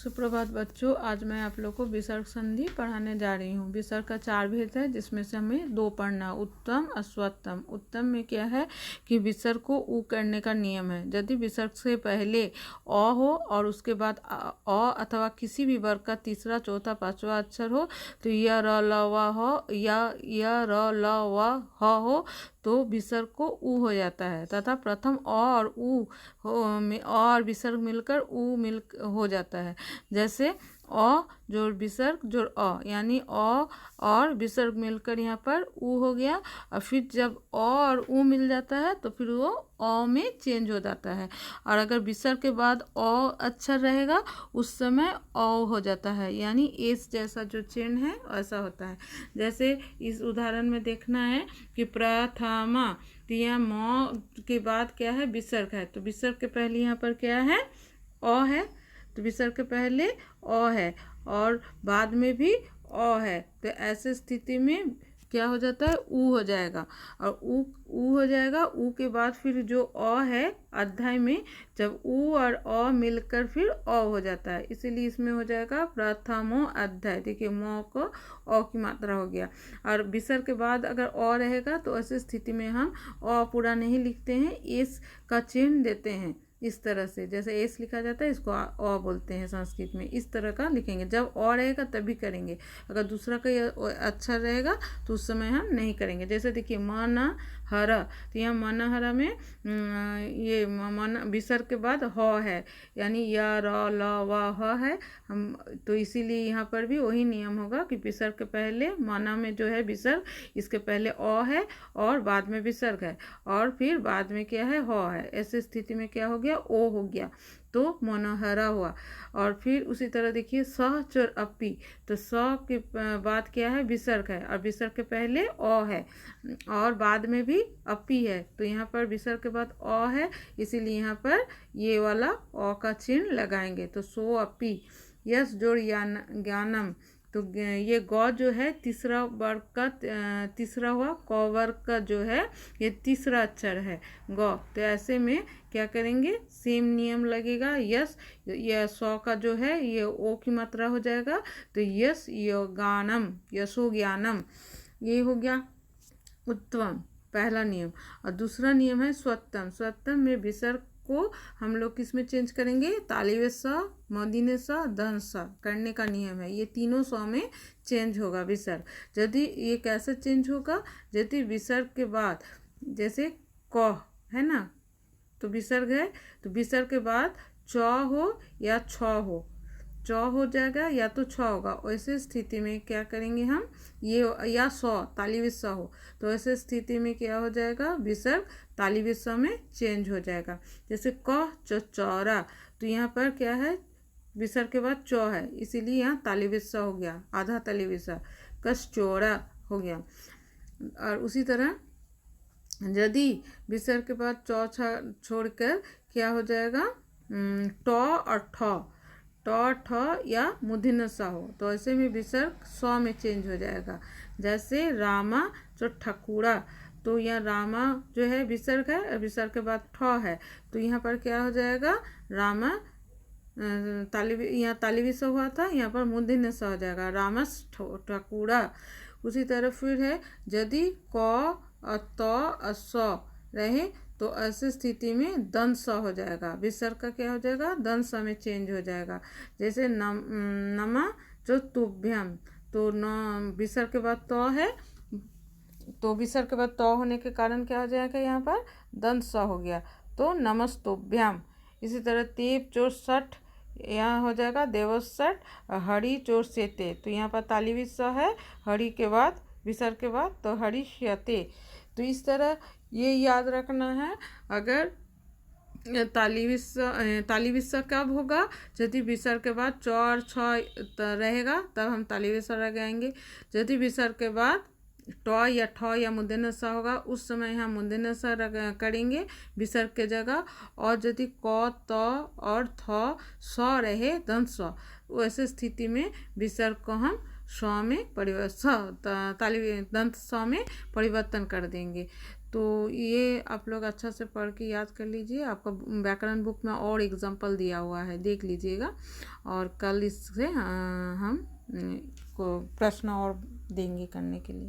सुप्रभात बच्चों, आज मैं आप लोग को विसर्ग संधि पढ़ाने जा रही हूँ। विसर्ग का 4 भेद है, जिसमें से हमें 2 पढ़ना, उत्तम अस्वत्तम। उत्तम में क्या है कि विसर्ग को उ करने का नियम है। यदि विसर्ग से पहले अ हो और उसके बाद अ अथवा किसी भी वर्ग का तीसरा, चौथा, पांचवा अक्षर हो तो य र ल व हो या य र ल व ह हो तो विसर्ग को उ हो जाता है, तथा प्रथम अ और उ और विसर्ग मिलकर उ मिल हो जाता है। जैसे अ जोड़ विसर्ग जोड़ अ, यानी अ और विसर्ग मिलकर यहाँ पर उ हो गया। और फिर जब अ और उ मिल जाता है तो फिर वो अ में चेंज हो जाता है। और अगर विसर्ग के बाद अ अक्षर रहेगा उस समय अ हो जाता है, यानी एस जैसा जो चिन्ह है ऐसा होता है। जैसे इस उदाहरण में देखना है कि प्रथमा, तो यहाँ म के बाद क्या है, विसर्ग है, तो विसर्ग के पहले यहाँ पर क्या है, अ है, तो विसर्ग के पहले अ है और बाद में भी अ है। तो ऐसे स्थिति में क्या हो जाता है, उ हो जाएगा। और उ हो जाएगा। उ के बाद फिर जो अ है अध्याय में, जब उ और अ मिलकर फिर अ हो जाता है, इसीलिए इसमें हो जाएगा प्रथमो अध्याय। देखिए म को अ की मात्रा हो गया। और विसर्ग के बाद अगर अ रहेगा तो ऐसी स्थिति में हम अ पूरा नहीं लिखते हैं, एस का चिन्ह देते हैं। इस तरह से जैसे एस लिखा जाता है, इसको अ बोलते हैं संस्कृत में, इस तरह का लिखेंगे। जब अ रहेगा तभी करेंगे, अगर दूसरा कोई अक्षर रहेगा तो उस समय हम नहीं करेंगे। जैसे देखिए मन हरा, तो यहाँ मन हरा में ये मन विसर्ग के बाद ह है, यानी य र ल व ह है। हम तो इसीलिए यहाँ पर भी वही नियम होगा कि विसर्ग के पहले मना में जो है विसर्ग, इसके पहले अ है और बाद में विसर्ग है और फिर बाद में क्या है, ह है। ऐसी स्थिति में क्या हो गया, ओ हो गया, तो मनोहरा हुआ। और फिर उसी तरह देखिए स चोर अपी, तो स के बाद क्या है, विसर्ग है और विसर्ग के पहले अ है और बाद में भी अपी है, तो यहाँ पर विसर्ग के बाद अ है, इसीलिए यहाँ पर ये वाला अ का चिन्ह लगाएंगे। तो सो अपी, यस जोड़ ज्ञानम, तो ये ग जो है तीसरा वर्ग का तीसरा हुआ, क वर्ग का जो है ये तीसरा अक्षर है ग। तो ऐसे में क्या करेंगे, सेम नियम लगेगा। यस, यह सौ का जो है ये ओ की मात्रा हो जाएगा, तो यस योगानम, यशो ज्ञानम, ये हो गया उत्तम पहला नियम। और दूसरा नियम है स्वत्तम। स्वत्तम में विसर्ग को हम लोग किस में चेंज करेंगे, तालिवे स, मदीने स, धन स करने का नियम है। ये तीनों सौ में चेंज होगा विसर्ग। यदि ये कैसे चेंज होगा, यदि विसर्ग के बाद जैसे क है ना, तो विसर्ग है, तो विसर्ग के बाद च हो या छ हो, च हो जाएगा या तो छ होगा। वैसे स्थिति में क्या करेंगे हम, ये या सौ तालिवी स हो, तो ऐसे स्थिति में क्या हो जाएगा, विसर्ग तालिवी स में चेंज हो जाएगा। जैसे क चौरा, तो यहाँ पर क्या है, विसर्ग के बाद च है, इसीलिए यहाँ तालिवी स हो गया, आधा तालिवी स, कस चौरा हो गया। और उसी तरह यदि विसर्ग के बाद च छोड़कर क्या हो जाएगा, ट और ठ या मूर्धन्य स हो, तो ऐसे में विसर्ग स में चेंज हो जाएगा। जैसे रामा जो ठकुरा, तो यहाँ रामा जो है विसर्ग है, विसर्ग के बाद ठ है, तो यहाँ पर क्या हो जाएगा, रामा यहाँ तालिवी स हुआ था, यहाँ पर मूर्धन्य स हो जाएगा, रामस ठकुरा। उसी तरह फिर है, यदि क त स रहे तो ऐसी स्थिति में दंत स हो जाएगा, विसर्ग का क्या हो जाएगा, दंत स में चेंज हो जाएगा। जैसे नमा जो तुभ्यम, तो न विसर्ग के बाद तो है, तो विसर्ग के बाद तो होने के कारण क्या हो जाएगा, यहाँ पर दंत स हो गया, तो नमस्तुभ्यम। इसी तरह तेप चोर सठ, यहाँ हो जाएगा देवसठ, हरि चोर सेते, तो यहाँ पर तालिवी स है, हरि के बाद विसर्ग के बाद तो हरि श्यते। तो इस तरह ये याद रखना है। अगर तालिवी स कब होगा, यदि विसर्ग के बाद च और छ रहेगा तब हम तालिवी स लगाएंगे। यदि विसर्ग के बाद ट या ठ या मूर्धन्य स होगा, उस समय हम मूर्धन्य स करेंगे विसर्ग के जगह। और यदि क त और थ स रहे दंत स, वैसे स्थिति में विसर्ग को हम स में दंत स में परिवर्तन कर देंगे। तो ये आप लोग अच्छा से पढ़ के याद कर लीजिए। आपका व्याकरण बुक में और एग्जाम्पल दिया हुआ है, देख लीजिएगा। और कल इससे हम को प्रश्न और देंगे करने के लिए।